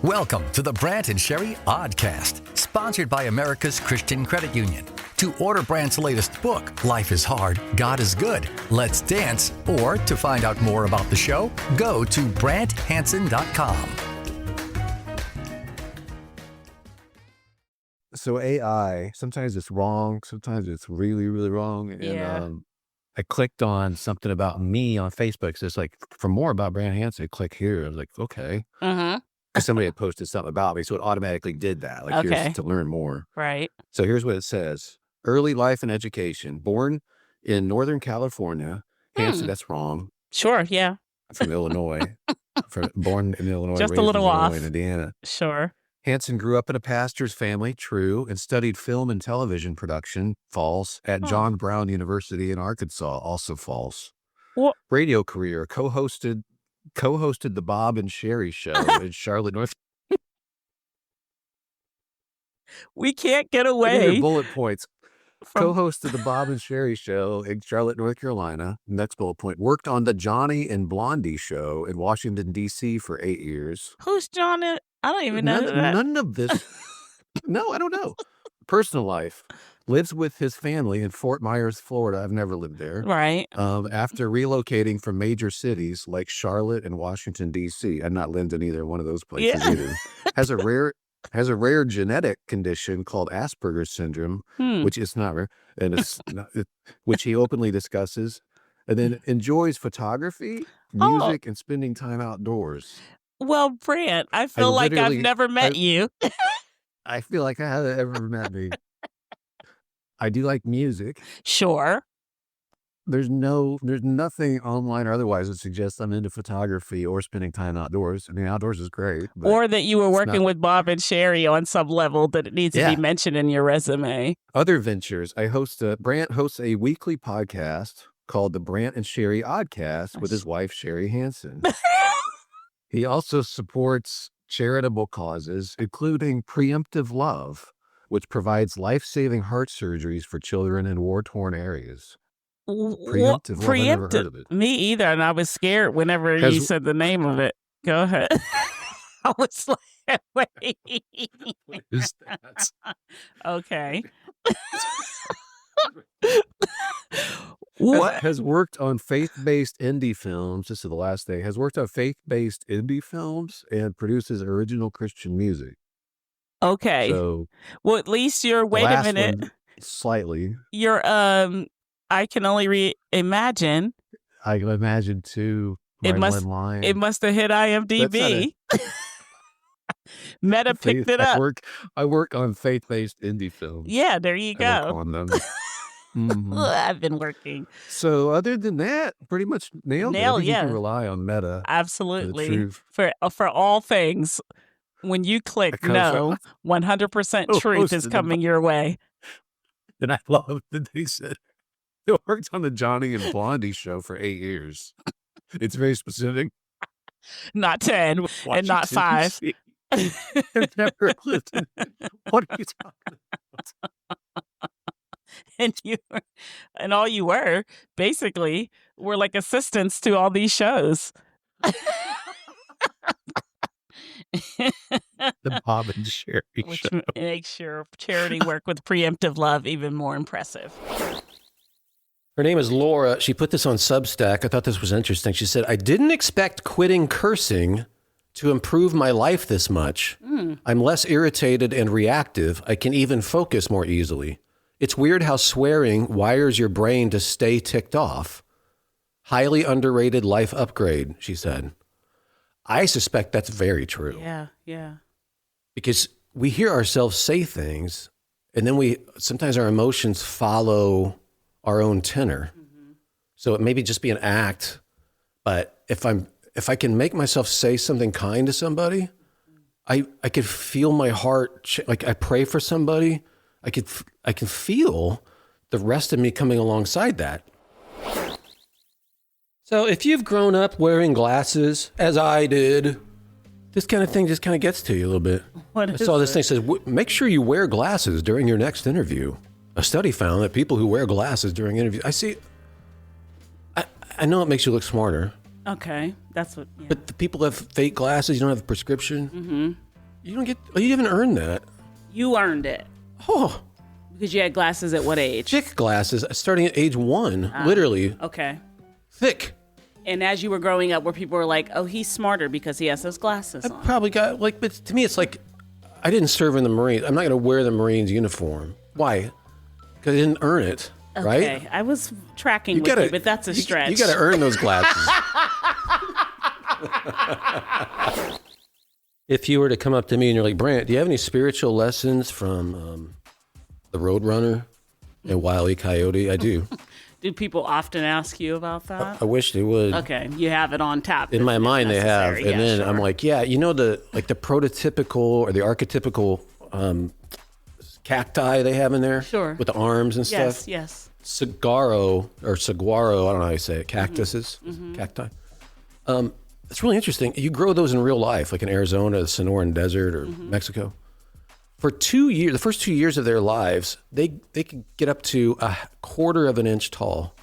Welcome to the Brant and Sherry Oddcast, sponsored by America's Christian Credit Union. To order Brant's latest book, Life is Hard, God is Good, Let's Dance, or to find out more about the show, go to BrantHansen.com. So AI, sometimes it's wrong, sometimes it's really, really wrong. And I clicked on something about me on Facebook. So it's like, for more about Brant Hansen, click here. I was like, okay. Because somebody had posted something about me, so it automatically did that. Like, here's to learn more. Right. So here's what it says. Early life and education. Born in Northern California. Hansen, that's wrong. Sure, yeah. From Illinois. Born in Illinois, Just raised a little in off. Illinois and Indiana. Sure. Hansen grew up in a pastor's family, true, and studied film and television production, false, at John Brown University in Arkansas, also false. What? Radio career, co-hosted the Bob and Sherry show in Charlotte, North. We can't get These away. are bullet points. Co-hosted the Bob and Sherry show in Charlotte, North Carolina. Next bullet point. Worked on the Johnny and Blondie show in Washington, D.C. for 8 years. Who's John? I don't even know that. None of this. No, I don't know. Personal life. Lives with his family in Fort Myers, Florida. I've never lived there. Right. After relocating from major cities like Charlotte and Washington, D.C. I've not lived in either one of those places either. Has a rare genetic condition called Asperger's syndrome, which is not rare, and which he openly discusses. And then enjoys photography, music, and spending time outdoors. Well, Brant, I feel like I've never met you. I feel like I haven't ever met me. I do like music. Sure. There's nothing online or otherwise that suggests I'm into photography or spending time outdoors. I mean, outdoors is great. Or that you were working with Bob and Sherry on some level that it needs to be mentioned in your resume. Other ventures. Brant hosts a weekly podcast called the Brant and Sherry Oddcast with his wife, Sherry Hansen. He also supports charitable causes, including Preemptive Love, which provides life-saving heart surgeries for children in war-torn areas. Preemptive Love, I've never heard of it. Me either, and I was scared whenever you said the name of it. Go ahead. I was like, wait. What is that? Okay. Has worked on faith-based indie films. This is the last thing. Has worked on faith-based indie films and produces original Christian music. Okay. So, well, at least you're. Wait a minute. Slightly. You're. I can only imagine. I can imagine too. It must have hit IMDb. Meta picked it up. I work on faith-based indie films. Yeah, there you go. I work on them. I've been working. So other than that, pretty much nailed it. You can rely on Meta. Absolutely. For all things, when you click 100% truth is coming your way. And I love that they said it worked on the Johnny and Blondie show for 8 years. It's very specific. Not 10 and not 5. I've never lived in it. What are you talking about? And all you were basically were like assistants to all these shows. The Bob and Sherry Which show. Makes your charity work with Preemptive Love even more impressive. Her name is Laura. She put this on Substack. I thought this was interesting. She said, I didn't expect quitting cursing to improve my life this much. I'm less irritated and reactive. I can even focus more easily. It's weird how swearing wires your brain to stay ticked off. Highly underrated life upgrade, she said. I suspect that's very true. Yeah. Because we hear ourselves say things, and then sometimes our emotions follow our own tenor. So it may just be an act, but if I can make myself say something kind to somebody, I could feel my heart, like I pray for somebody, I can feel the rest of me coming alongside that. So if you've grown up wearing glasses, as I did, this kind of thing just kind of gets to you a little bit. I saw this thing says, make sure you wear glasses during your next interview. A study found that people who wear glasses during interviews, I know it makes you look smarter. Okay, that's what. Yeah. But the people who have fake glasses, you don't have a prescription. You don't get. Oh, you haven't earned that. You earned it. Oh. Because you had glasses at what age? Thick glasses, starting at age 1, literally. Okay. Thick. And as you were growing up, where people were like, "Oh, he's smarter because he has those glasses on." Probably got but to me, it's like I didn't serve in the Marines. I'm not going to wear the Marines uniform. Why? Because I didn't earn it. Okay. Right? I was tracking with you, but that's a stretch. You got to earn those glasses. If you were to come up to me and you're like, Brant, do you have any spiritual lessons from the Roadrunner and Wile E. Coyote? I do. Do people often ask you about that? I wish they would. Okay, you have it on tap. In my mind, they have. And then sure. I'm like, yeah, you know, the prototypical or the archetypical cacti they have in there? Sure. With the arms and stuff? Yes. Saguaro, I don't know how you say it, cactuses, cacti. It's really interesting. You grow those in real life, like in Arizona, the Sonoran Desert, or Mexico. For 2 years, the first 2 years of their lives, they could get up to 1/4 of an inch tall.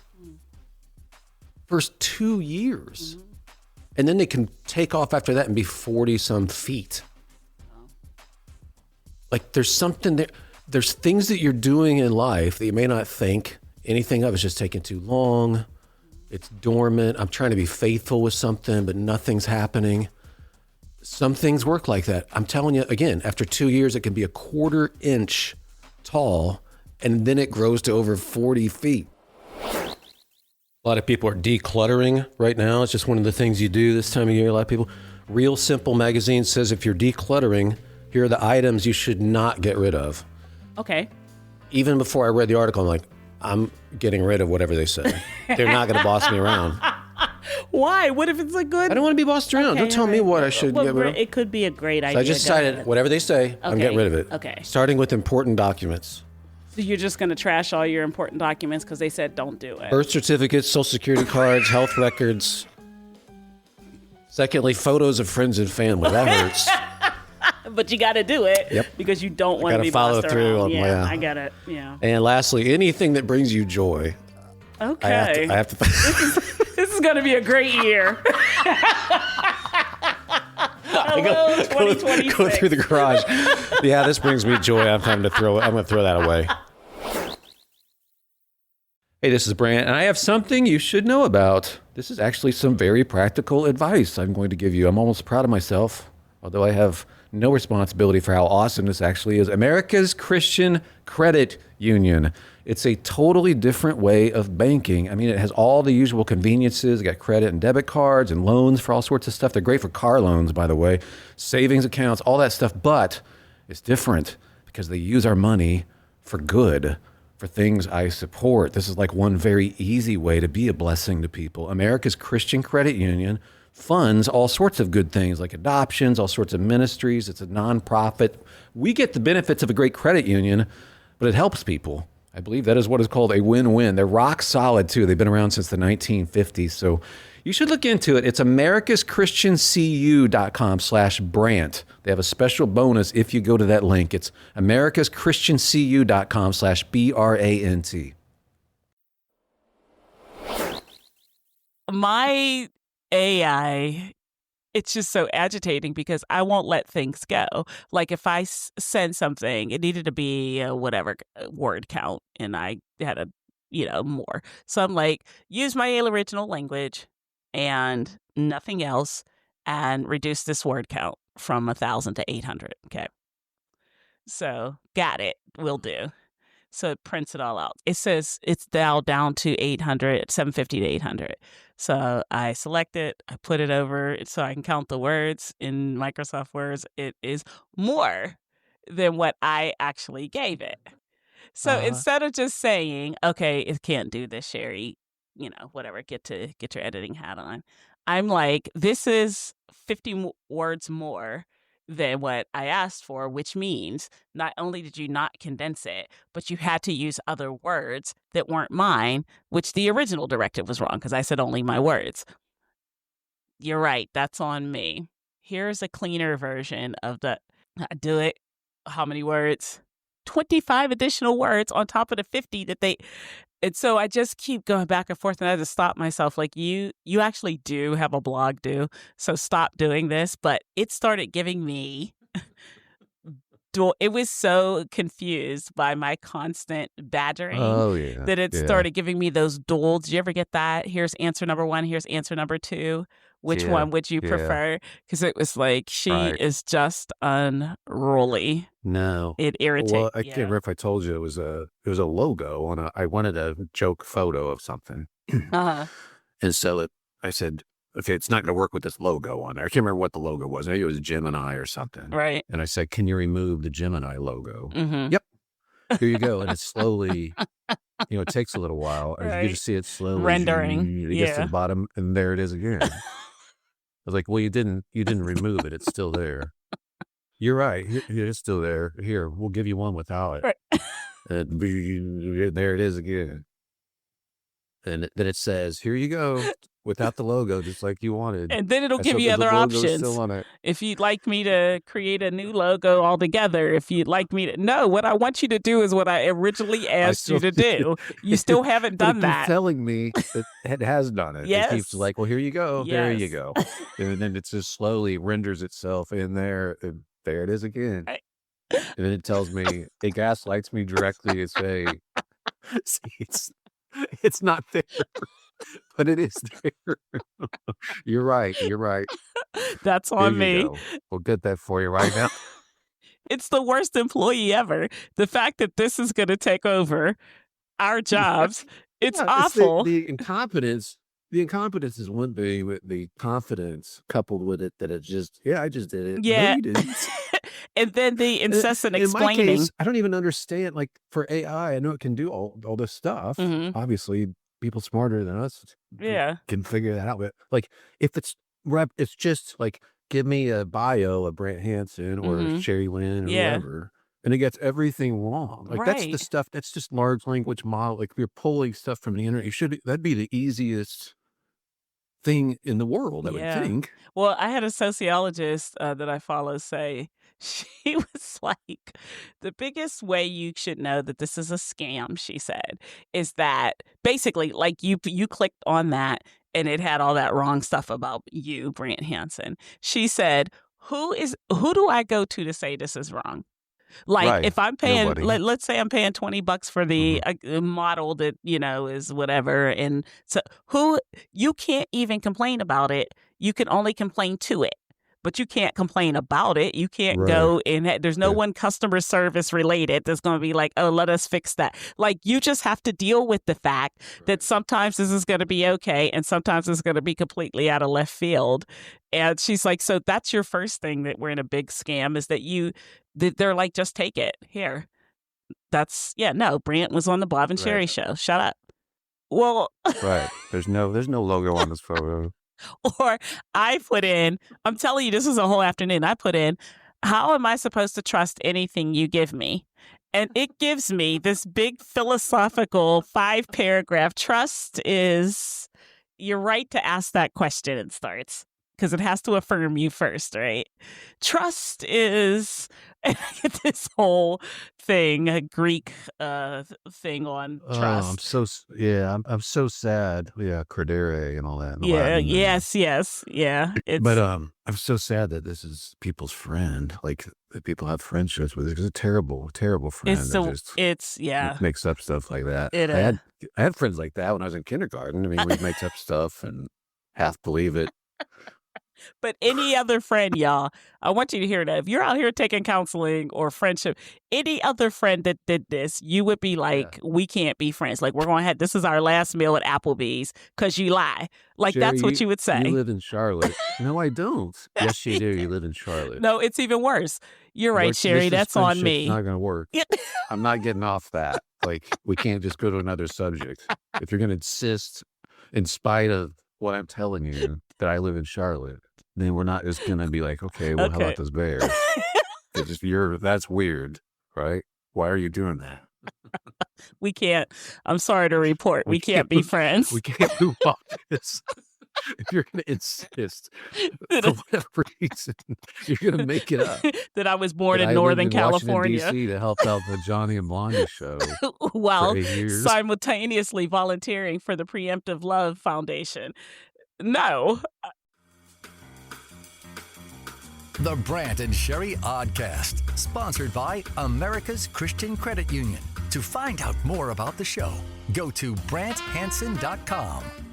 First 2 years. And then they can take off after that and be 40-some feet. Like there's something there. There's things that you're doing in life that you may not think anything of. It's just taking too long. It's dormant. I'm trying to be faithful with something, but nothing's happening. Some things work like that. I'm telling you, again, after 2 years, it can be 1/4 inch tall, and then it grows to over 40 feet. A lot of people are decluttering right now. It's just one of the things you do this time of year. A lot of people. Real Simple magazine says if you're decluttering, here are the items you should not get rid of. Okay. Even before I read the article, I'm like, I'm getting rid of whatever they say. They're not going to boss me around. Why? What if it's a good... I don't want to be bossed around. Okay, don't tell me what I should get rid of. It could be a great idea. So I just decided, whatever they say, I'm getting rid of it. Okay. Starting with important documents. So you're just going to trash all your important documents because they said don't do it. Birth certificates, social security cards, health records. Secondly, photos of friends and family. That hurts. But you got to do it because you don't want to be follow bossed through around. on, I got it. Yeah. And lastly, anything that brings you joy. Okay. I have to This is going to be a great year. Hello, 2026. Go through the garage. Yeah, this brings me joy. I'm going to throw that away. Hey, this is Brant, and I have something you should know about. This is actually some very practical advice I'm going to give you. I'm almost proud of myself, although I have no responsibility for how awesome this actually is. America's Christian Credit Union. It's a totally different way of banking. I mean, it has all the usual conveniences. It got credit and debit cards and loans for all sorts of stuff. They're great for car loans, by the way, savings accounts, all that stuff. But it's different because they use our money for good, for things I support. This is like one very easy way to be a blessing to people. America's Christian Credit Union funds all sorts of good things like adoptions, all sorts of ministries. It's a nonprofit. We get the benefits of a great credit union, but it helps people. I believe that is what is called a win-win. They're rock solid too. They've been around since the 1950s. So you should look into it. It's americaschristiancu.com/Brant. They have a special bonus if you go to that link. It's americaschristiancu.com/BRANT. My AI, it's just so agitating because I won't let things go. Like if I send something, it needed to be a whatever word count, and I had a, more. So I'm like, use my original language and nothing else, and reduce this word count from 1,000 to 800. Okay. So got it. Will do. So it prints it all out. It says it's dialed down to 800, 750 to 800. So I select it, I put it over so I can count the words in Microsoft Words. It is more than what I actually gave it. So instead of just saying, okay, it can't do this, Sherry, whatever, get your editing hat on. I'm like, this is 50 words more than what I asked for, which means not only did you not condense it, but you had to use other words that weren't mine, which the original directive was wrong because I said only my words. You're right. That's on me. Here's a cleaner version of I do it. How many words? 25 additional words on top of the 50 that they... And so I just keep going back and forth, and I had to stop myself. Like, you actually do have a blog, so stop doing this. But it started giving me it was so confused by my constant badgering Oh yeah. that it Yeah. started giving me those dual. Did you ever get that? Here's answer number 1. Here's answer number 2. Which Yeah. one would you Yeah. prefer? Because it was like, she Right. is just unruly. No. It irritates. Well, I can't remember if I told you it was a logo on I wanted a joke photo of something. Uh-huh. And so I said, okay, it's not going to work with this logo on there. I can't remember what the logo was. Maybe it was Gemini or something. Right. And I said, can you remove the Gemini logo? Mm-hmm. Yep. Here you go. And it's slowly, it takes a little while. Right. You just see it slowly rendering. It gets to Yeah. the bottom, and there it is again. I was like, well, you didn't remove it. It's still there. You're right. It's still there. Here, we'll give you one without it. Right. And there it is again. And then it says, here you go, without the logo, just like you wanted. And then it'll And give so you the other logo's options. still on it. If you'd like me to create a new logo altogether, if you'd like me to. No, what I want you to do is what I originally asked you to do. You still haven't But done it that. keeps telling me that it has done it. Yes. It keeps like, well, here you go. There you Yes. go. And then it just slowly renders itself in there. And there it is again. Right. And then it tells me, it gaslights me directly and say, see, it's not there, but it is there. You're right. That's Here on you me. go. We'll get that for you right now. It's the worst employee ever. The fact that this is going to take over our jobs, it's Yeah, awful. the incompetence. The incompetence is one thing, but the confidence coupled with it that it just, I just did it. Yeah. No, you didn't. And then the incessant In my explaining. case, I don't even understand. Like for AI, I know it can do all this stuff. Mhm. Obviously, people smarter than us Yeah. can figure that out. But like, if it's just like, give me a bio of Brant Hansen or Mhm. Sherry Lynn or Yeah. whoever, and it gets everything wrong. Like that's the Right. stuff. That's just large language model. Like if you're pulling stuff from the internet, that'd be the easiest thing in the world, I would Yeah. think. Well, I had a sociologist that I follow say, she was like, the biggest way you should know that this is a scam, she said, is that basically like you clicked on that and it had all that wrong stuff about you, Brant Hansen. She said, who do I go to say this is wrong? Like Right. if I'm paying, Nobody. let's say I'm paying $20 for the model that, is whatever. And so you can't even complain about it. You can only complain to it, but you can't complain about it. You can't Right. go and there's no Yeah. one customer service related that's going to be like, oh, let us fix that. Like you just have to deal with the fact that sometimes this is going to be okay. And sometimes it's going to be completely out of left field. And she's like, so that's your first thing that we're in a big scam is that they're like, just take it here. No, Brant was on the Bob and Sherry Right. show. Shut up. Well, Right. There's no logo on this photo. or I put in, I'm telling you, this was a whole afternoon. I put in, how am I supposed to trust anything you give me? And it gives me this big philosophical 5-paragraph. Trust is your right to ask that question, it starts. Because it has to affirm you first, right? Trust is this whole thing, a Greek thing on trust. I'm so sad. Yeah, credere and all that. in Yeah, Latin. yes, yeah. But I'm so sad that this is people's friend. Like that people have friendships with it. It's a terrible, terrible friend. it's makes up stuff like that. It, I had friends like that when I was in kindergarten. I mean, we'd make up stuff and half believe it. But any other friend, y'all, I want you to hear that. If you're out here taking counseling or friendship, any other friend that did this, you would be like, we can't be friends. Like, we're going to have, this is our last meal at Applebee's because you lie. Like, Sherry, that's what you would say. You live in Charlotte. No, I don't. Yes, you do. You live in Charlotte. No, it's even worse. You're right, Sherry. That's on me. It's not going to work. I'm not getting off that. Like, we can't just go to another subject. If you're going to insist, in spite of what I'm telling you, that I live in Charlotte, then we're not just going to be like, okay, well, how about those bears? That's weird, right? Why are you doing that? We can't. I'm sorry to report. We can't be friends. We can't move off this. If you're going to insist, for whatever reason, you're going to make it up. That I was born in I Northern lived in California. Washington, D.C. to help out the Johnny and Blondie show. While for 8 years. simultaneously volunteering for the Preemptive Love Foundation. No. The Brant and Sherry Oddcast, sponsored by America's Christian Credit Union. To find out more about the show, go to BrantHansen.com.